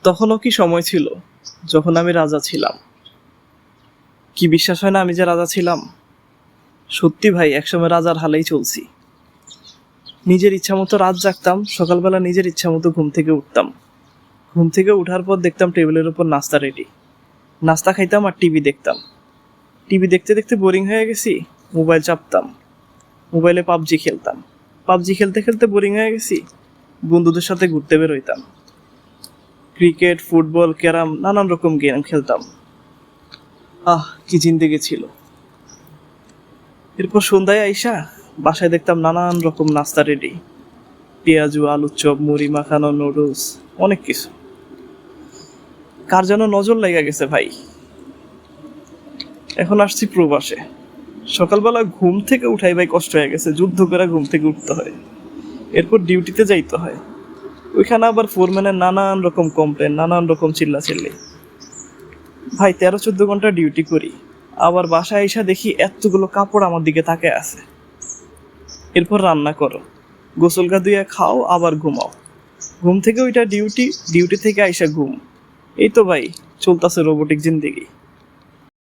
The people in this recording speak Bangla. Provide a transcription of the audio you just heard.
তখনও কি সময় ছিল যখন আমি রাজা ছিলাম। কি বিশ্বাস হয় না আমি যে রাজা ছিলাম? সত্যি ভাই, একসময় রাজার হালেই চলছি। নিজের ইচ্ছা মতো রাত জাগতাম, সকালবেলা নিজের ইচ্ছা মতো ঘুম থেকে উঠতাম। ঘুম থেকে উঠার পর দেখতাম টেবিলের উপর নাস্তা রেডি। নাস্তা খাইতাম আর টিভি দেখতাম। টিভি দেখতে দেখতে বোরিং হয়ে গেছি, মোবাইল চাপতাম। মোবাইলে পাবজি খেলতাম। পাবজি খেলতে খেলতে বোরিং হয়ে গেছি, বন্ধুদের সাথে ঘুরতে বেরোইতাম। ক্রিকেট, ফুটবল, ক্যারাম, নানান রকম গেম খেলতাম। কি জিন্দেগি ছিল। এরপর সন্ধ্যায় আইসা বাসায় দেখতাম নানান রকম নাস্তা রেডি। পেঁয়াজু, আলুর চপ, মুড়ি মাখানো, নুডলস, অনেক কিছু। কার যেন নজর লেগে গেছে ভাই। এখন আসছি প্রবাসে। সকালবেলা ঘুম থেকে উঠাই ভাই কষ্ট হয়ে গেছে, যুদ্ধ করে ঘুম থেকে উঠতে হয়। এরপর ডিউটিতে যাইতে হয়। ওইখানে আবার ফোরম্যানের নানান রকম কমপ্লেন, নানান রকম চিল্লাচিল্লি। ভাই 13-14 ঘন্টা ডিউটি করি, আবার বাসায় এসে দেখি এতগুলো কাপড় আমার দিকে তাকিয়ে আছে। এরপর রান্না করো, গোসল গা ধুয়ে খাও, আবার ঘুমাও। ঘুম থেকে ওইটা ডিউটি, ডিউটি থেকে আইসা ঘুম। এই তো ভাই, চলতেছে রোবোটিক জিন্দেগি।